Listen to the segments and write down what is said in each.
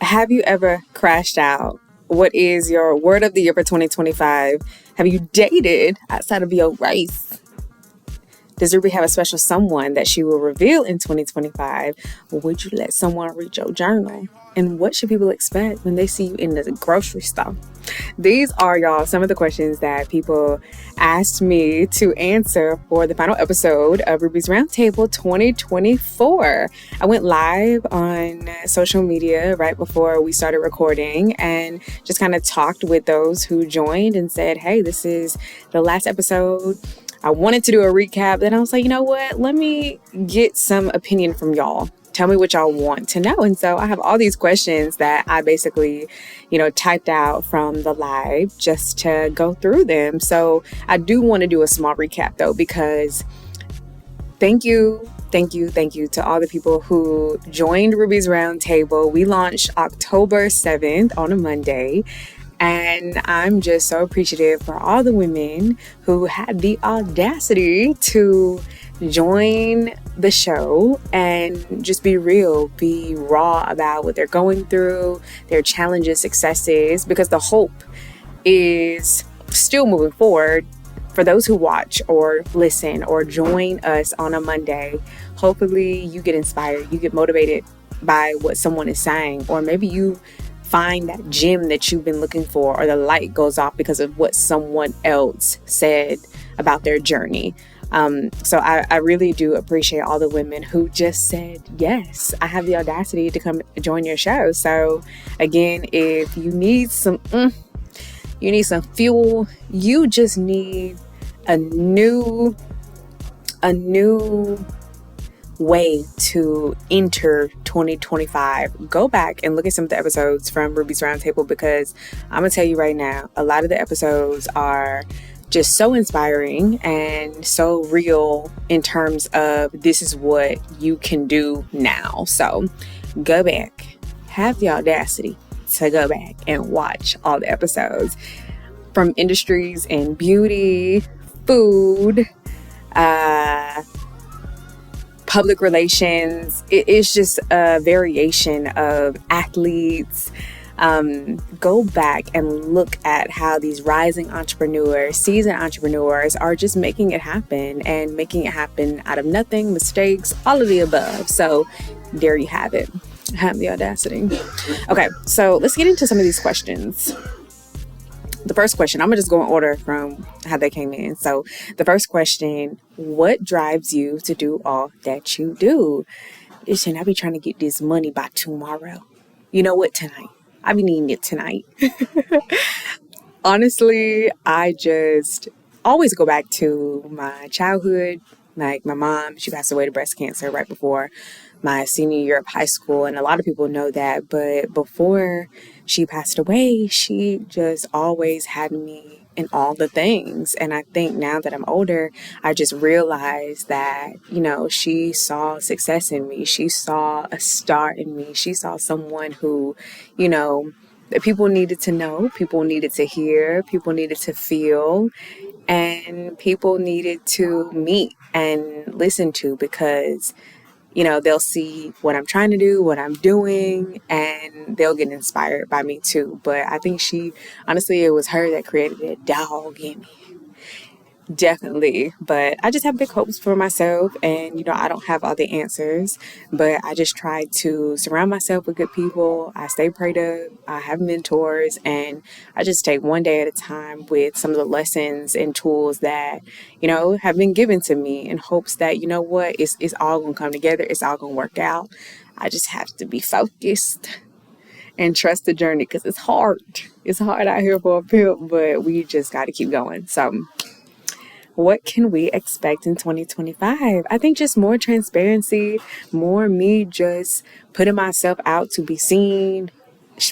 Have you ever crashed out? What is your word of the year for 2025? Have you dated outside of your race? Does Ruby have a special someone that she will reveal in 2025? Would you let someone read your journal? And what should people expect when they see you in the grocery store? These are, y'all, some of the questions that people asked me to answer for the final episode of Ruby's Roundtable 2024. I went live on social media right before we started recording and just kind of talked with those who joined and said, hey, this is the last episode. I wanted to do a recap. Then I was like, you know what? Let me get some opinion from y'all. Tell me what y'all want to know. And so I have all these questions that I basically, typed out from the live just to go through them. So I do want to do a small recap though, because thank you to all the people who joined Ruby's Roundtable. We launched October 7th on a Monday. And I'm just so appreciative for all the women who had the audacity to join the show and just be real, be raw about what they're going through, their challenges, successes, because the hope is still moving forward. For those who watch or listen or join us on a Monday, hopefully you get inspired, you get motivated by what someone is saying, or maybe you find that gem that you've been looking for, or the light goes off because of what someone else said about their journey. So I really do appreciate all the women who just said, yes, I have the audacity to come join your show. So again, if you need some fuel, you just need a new way to enter 2025. Go back and look at some of the episodes from Ruby's Roundtable, because I'm gonna tell you right now, a lot of the episodes are just so inspiring and so real in terms of this is what you can do now. So go back, have the audacity to go back and watch all the episodes from industries and beauty, food, public relations. It is just a variation of athletes. Go back and look at how these rising entrepreneurs, seasoned entrepreneurs are just making it happen, and making it happen out of nothing, mistakes, all of the above. So there you have it. Have the audacity. Okay, so let's get into some of these questions. The first question, I'm going to just go in order from how they came in. So the first question, what drives you to do all that you do? Listen, I be trying to get this money by tomorrow. You know what? Tonight. I be needing it tonight. Honestly, I just always go back to my childhood. Like my mom, she passed away to breast cancer right before my senior year of high school. And a lot of people know that. But before she passed away, she just always had me in all the things. And I think now that I'm older, I just realized that, she saw success in me. She saw a star in me. She saw someone who, that people needed to know, people needed to hear, people needed to feel, and people needed to meet and listen to, because they'll see what I'm trying to do, what I'm doing, and they'll get inspired by me too. But I think honestly, it was her that created that dog in me. Definitely. But I just have big hopes for myself, and I don't have all the answers, but I just try to surround myself with good people. I stay prayed up. I have mentors, and I just take one day at a time with some of the lessons and tools that, have been given to me, in hopes that, it's all going to come together. It's all going to work out. I just have to be focused and trust the journey, because it's hard. It's hard out here for a pimp, but we just got to keep going. So what can we expect in 2025? I think just more transparency, more me just putting myself out to be seen,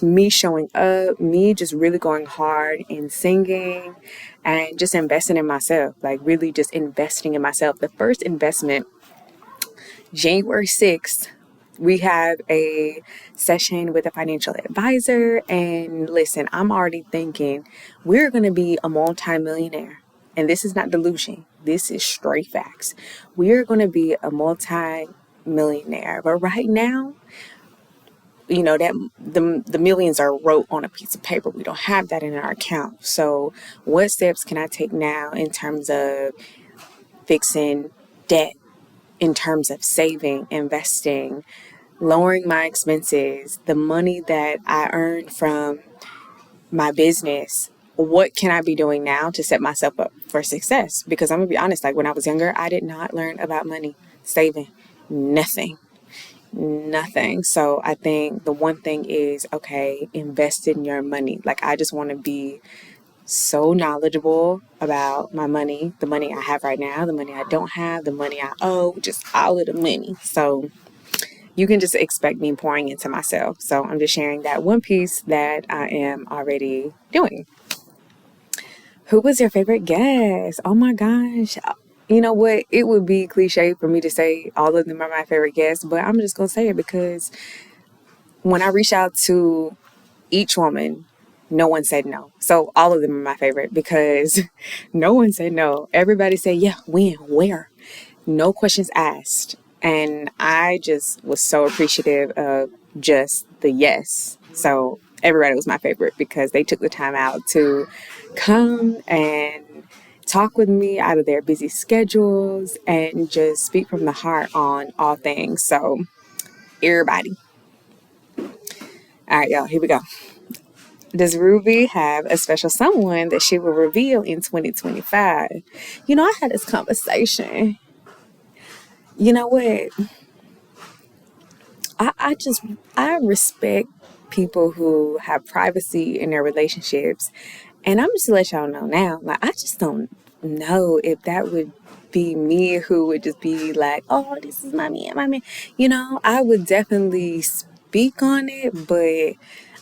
me showing up, me just really going hard in singing and just investing in myself, like really just investing in myself. The first investment, January 6th, we have a session with a financial advisor. And listen, I'm already thinking we're going to be a multi-millionaire. And this is not delusion. This is straight facts. We're going to be a multi-millionaire. But right now, that the millions are wrote on a piece of paper. We don't have that in our account. So what steps can I take now in terms of fixing debt, in terms of saving, investing, lowering my expenses, the money that I earn from my business? What can I be doing now to set myself up for success? Because I'm gonna be honest, like when I was younger, I did not learn about money, saving, nothing. Nothing. So I think the one thing is, okay, invest in your money. Like I just want to be so knowledgeable about my money, the money I have right now, the money I don't have, the money I owe, just all of the money. So you can just expect me pouring into myself. So I'm just sharing that one piece that I am already doing. Who was your favorite guest? Oh my gosh. You know what? It would be cliche for me to say all of them are my favorite guests, but I'm just going to say it because when I reach out to each woman, no one said no. So all of them are my favorite because no one said no. Everybody said, yeah, when, where? No questions asked. And I just was so appreciative of just the yes. So everybody was my favorite because they took the time out to come and talk with me out of their busy schedules and just speak from the heart on all things. So everybody. All right, y'all, here we go. Does Ruby have a special someone that she will reveal in 2025? I had this conversation. You know what? I respect people who have privacy in their relationships. And I'm just to let y'all know now, like, I just don't know if that would be me who would just be like, oh, this is my man, my man. I would definitely speak on it, but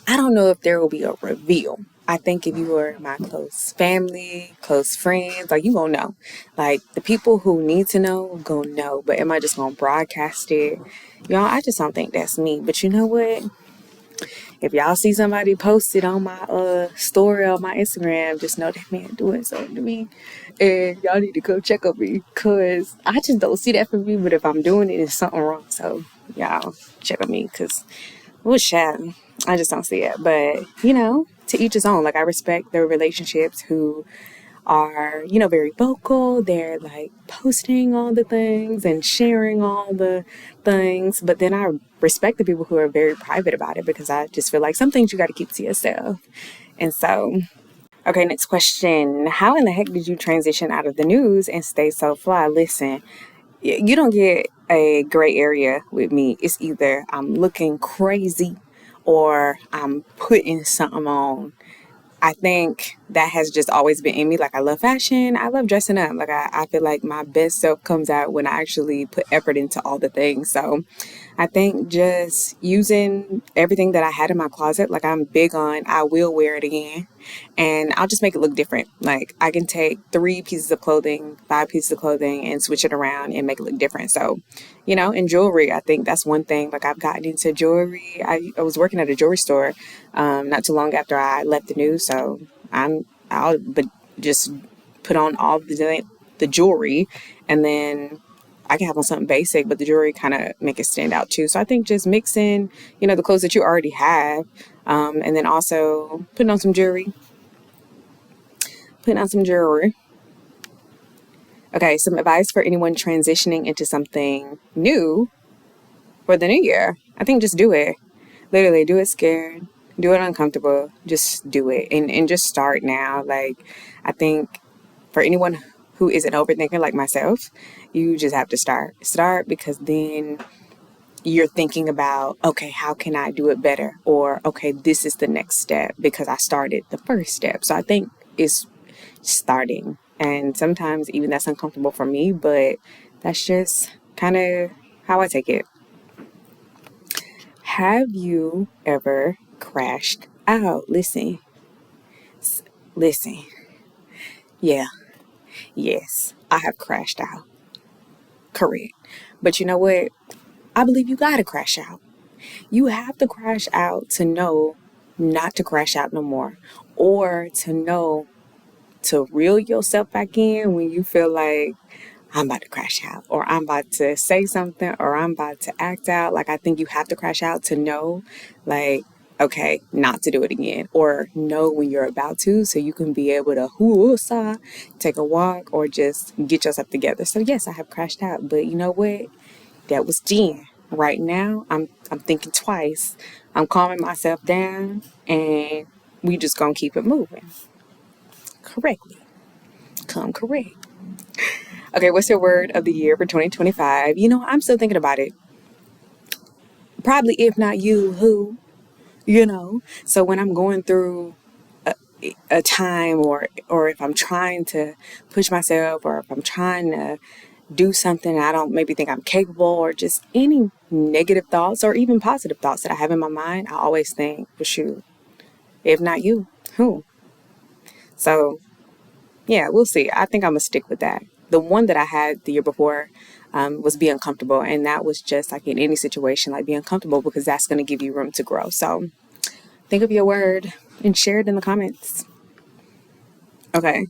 I don't know if there will be a reveal. I think if you are my close family, close friends, like you gonna know. Like the people who need to know gonna know. But am I just gonna broadcast it? Y'all, I just don't think that's me. But you know what? If y'all see somebody posted on my story on my Instagram, just know that man doing something to me. And y'all need to come check on me. Cause I just don't see that for me. But if I'm doing it, it's something wrong. So y'all check on me. Cause what's shat? I just don't see it. But, to each his own. Like, I respect the relationships who are, very vocal. They're like posting all the things and sharing all the things. But then I respect the people who are very private about it because I just feel like some things you got to keep to yourself. And so, okay, next question. How in the heck did you transition out of the news and stay so fly? Listen, you don't get a gray area with me. It's either I'm looking crazy or I'm putting something on. I think that has just always been in me. Like, I love fashion. I love dressing up. Like, I feel like my best self comes out when I actually put effort into all the things. So I think just using everything that I had in my closet, like I'm big on, I will wear it again and I'll just make it look different. Like I can take 3 pieces of clothing, 5 pieces of clothing and switch it around and make it look different. So, and jewelry, I think that's one thing. Like I've gotten into jewelry. I was working at a jewelry store not too long after I left the news. So I'll but just put on all the jewelry and then I can have on something basic, but the jewelry kind of make it stand out too. So I think just mixing, the clothes that you already have, and then also putting on some jewelry. Okay, some advice for anyone transitioning into something new for the new year. I think just do it. Literally, do it scared, do it uncomfortable, just do it. And just start now. Like, I think for anyone who is an overthinker like myself, you just have to start. Start because then you're thinking about, okay, how can I do it better? Or, okay, this is the next step because I started the first step. So I think it's starting. And sometimes even that's uncomfortable for me, but that's just kind of how I take it. Have you ever crashed out? Listen. Yeah. Yes, I have crashed out. Correct. But you know what? I believe you gotta crash out. You have to crash out to know not to crash out no more. Or to know to reel yourself back in when you feel like, I'm about to crash out, or I'm about to say something, or I'm about to act out. Like, I think you have to crash out to know, like, okay, not to do it again, or know when you're about to, so you can be able to whoo-saw, take a walk, or just get yourself together. So yes, I have crashed out, but you know what? That was then. Right now, I'm thinking twice. I'm calming myself down, and we just gonna keep it moving correctly. Come correct. Okay, what's your word of the year for 2025? I'm still thinking about it. Probably, if not you, who? So when I'm going through a time, or if I'm trying to push myself, or if I'm trying to do something I don't maybe think I'm capable, or just any negative thoughts or even positive thoughts that I have in my mind, I always think, well, shoot, if not you, who? So yeah, we'll see. I think I'm gonna stick with that. The one that I had the year before was be uncomfortable, and that was just like in any situation, like be uncomfortable, because that's gonna give you room to grow. So think of your word and share it in the comments. Okay.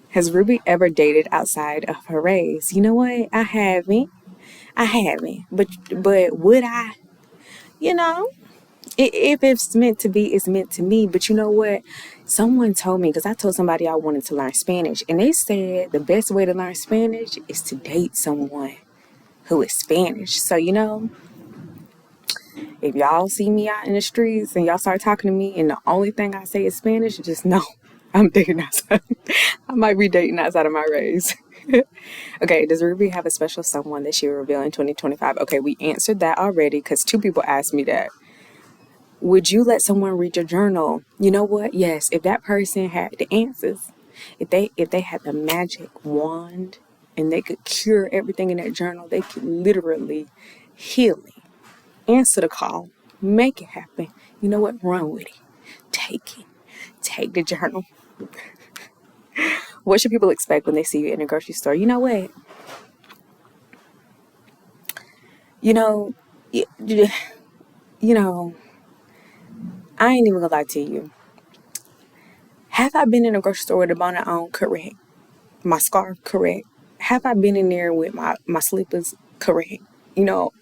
Has Ruby ever dated outside of her race? You know what? I haven't. I haven't. But would I? You know, if it's meant to be, it's meant to me. But you know what? Someone told me, because I told somebody I wanted to learn Spanish, and they said the best way to learn Spanish is to date someone who is Spanish. So, if y'all see me out in the streets and y'all start talking to me and the only thing I say is Spanish, just know I'm dating outside. I might be dating outside of my race. Okay, does Ruby have a special someone that she will reveal in 2025? Okay, we answered that already because two people asked me that. Would you let someone read your journal? You know what? Yes, if that person had the answers, if they had the magic wand and they could cure everything in that journal, they could literally heal it. Answer the call. Make it happen. You know what? Run with it. Take it. Take the journal. What should people expect when they see you in a grocery store? You know what? You know, y- y- you know, I ain't even gonna lie to you. Have I been in a grocery store with a bonnet on? Correct. My scarf? Correct. Have I been in there with my slippers? Correct.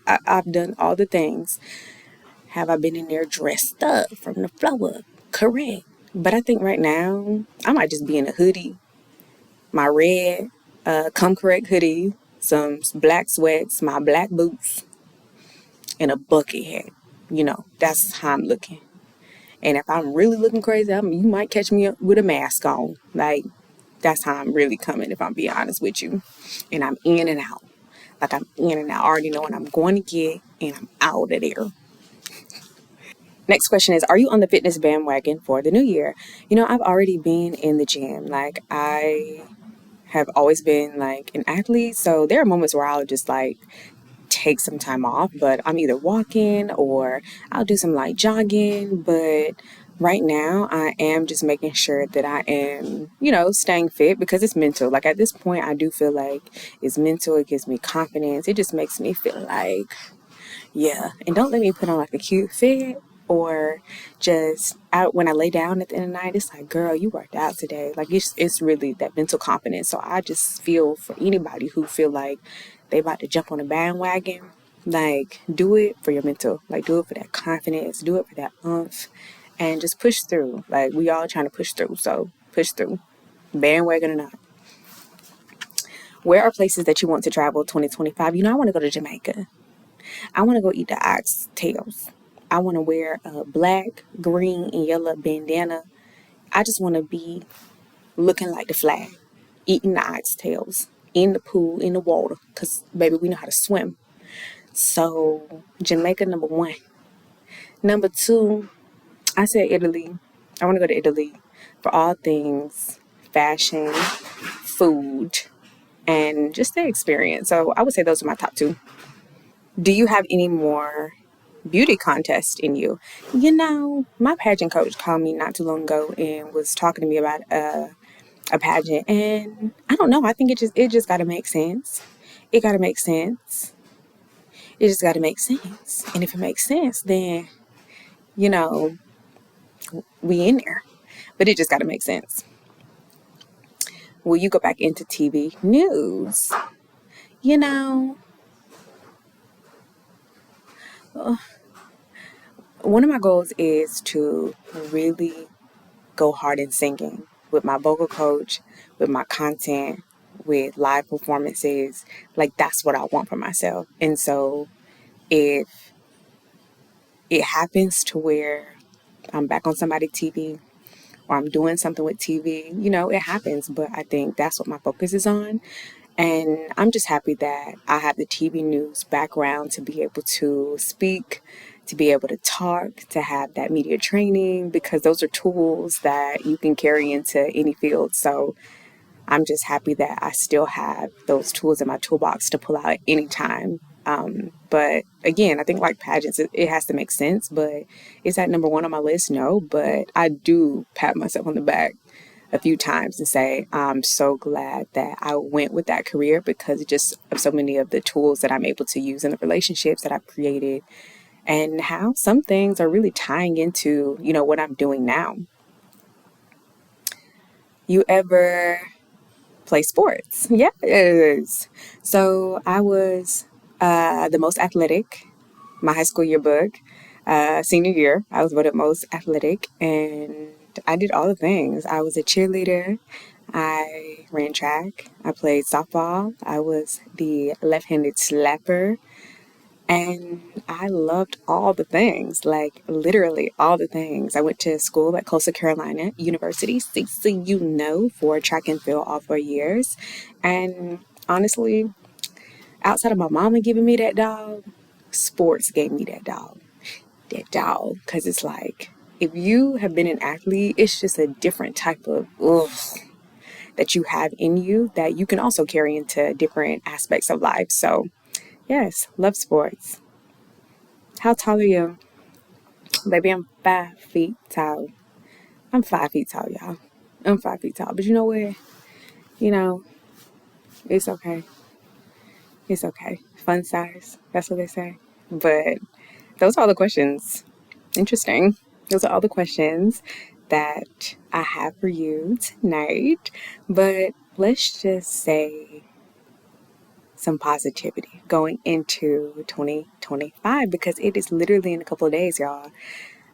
I've done all the things. Have I been in there dressed up from the floor up? Correct. But I think right now, I might just be in a hoodie, my red Come Correct hoodie, some black sweats, my black boots, and a bucket hat. That's how I'm looking. And if I'm really looking crazy, you might catch me up with a mask on. Like, that's how I'm really coming, if I'm being honest with you. And I'm in and out. Like, I'm in and out. I already know what I'm going to get, and I'm out of there. Next question is, are you on the fitness bandwagon for the new year? I've already been in the gym. Like, I have always been like an athlete. So there are moments where I'll just like take some time off, but I'm either walking or I'll do some light jogging. But right now, I am just making sure that I am, staying fit, because it's mental. Like, at this point, I do feel like it's mental. It gives me confidence. It just makes me feel like, yeah. And don't let me put on like a cute fit, or just out when I lay down at the end of the night, it's like, girl, you worked out today. Like, it's really that mental confidence. So I just feel for anybody who feel like they about to jump on a bandwagon, like, do it for your mental. Like, do it for that confidence. Do it for that oomph. And just push through. Like, we all trying to push through. So push through. Bandwagon or not. Where are places that you want to travel 2025? I want to go to Jamaica. I want to go eat the oxtails. I want to wear a black, green, and yellow bandana. I just want to be looking like the flag, eating the oxtails in the pool, in the water, because, baby, we know how to swim. So, Jamaica, number one. Number two, I said Italy. I want to go to Italy for all things fashion, food, and just the experience. So, I would say those are my top two. Do you have any more beauty contest in you? My pageant coach called me not too long ago and was talking to me about a pageant, and I don't know. I think it just got to make sense. It got to make sense. It just got to make sense. And if it makes sense, then you know we in there. But it just got to make sense. Will you go back into TV news? You know, one of my goals is to really go hard in singing with my vocal coach, with my content, with live performances. Like, that's what I want for myself. And so if it happens to where I'm back on somebody's TV or I'm doing something with TV, it happens. But I think that's what my focus is on. And I'm just happy that I have the TV news background to be able to speak, to be able to talk, to have that media training, because those are tools that you can carry into any field. So I'm just happy that I still have those tools in my toolbox to pull out at any time. But again, I think like pageants, it has to make sense. But is that number one on my list? No, but I do pat myself on the back a few times and say, I'm so glad that I went with that career because just of so many of the tools that I'm able to use in the relationships that I've created and how some things are really tying into, what I'm doing now. You ever play sports? Yes. So I was the most athletic, my high school yearbook, senior year. I was voted most athletic and I did all the things. I was a cheerleader. I ran track. I played softball. I was the left-handed slapper. And I loved all the things, like literally all the things. I went to school at Coastal Carolina University, CCU, for track and field all 4 years. And honestly, outside of my mama giving me that dog, sports gave me that dog. That dog. Because it's like, if you have been an athlete, it's just a different type of that you have in you that you can also carry into different aspects of life. So, yes, love sports. How tall are you? Baby, I'm 5 feet tall. I'm 5 feet tall, y'all. I'm 5 feet tall. But you know what? You know, it's okay. It's okay. Fun size. That's what they say. But those are all the questions. Interesting. Those are all the questions that I have for you tonight. But let's just say some positivity going into 2025 because it is literally in a couple of days, y'all.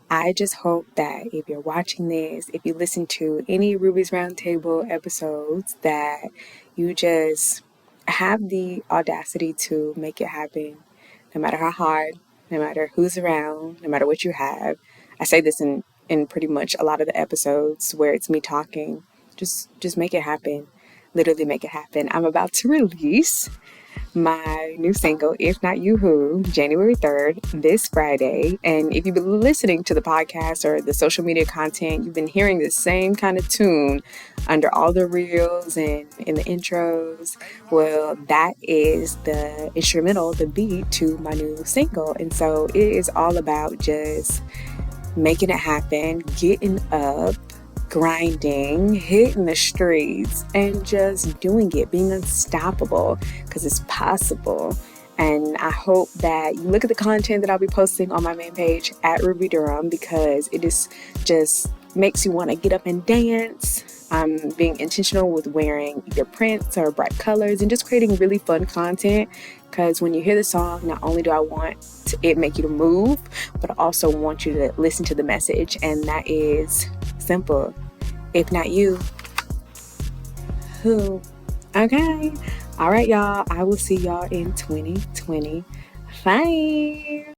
I just hope that if you're watching this, if you listen to any Ruby's Roundtable episodes, that you just have the audacity to make it happen, no matter how hard, no matter who's around, no matter what you have. I say this in pretty much a lot of the episodes where it's me talking. Just make it happen. Literally make it happen. I'm about to release my new single, If Not You Who, January 3rd, this Friday. And if you've been listening to the podcast or the social media content, you've been hearing the same kind of tune under all the reels and in the intros. Well, that is the instrumental, the beat to my new single. And so it is all about just making it happen, getting up, grinding, hitting the streets, and just doing it, being unstoppable because it's possible. And I hope that you look at the content that I'll be posting on my main page at Ruby Durham because it is just makes you want to get up and dance. I'm being intentional with wearing either prints or bright colors and just creating really fun content because when you hear the song, not only do I want it make you to move, but I also want you to listen to the message, and that is simple. If not you, who? Okay. All right, y'all. I will see y'all in 2025.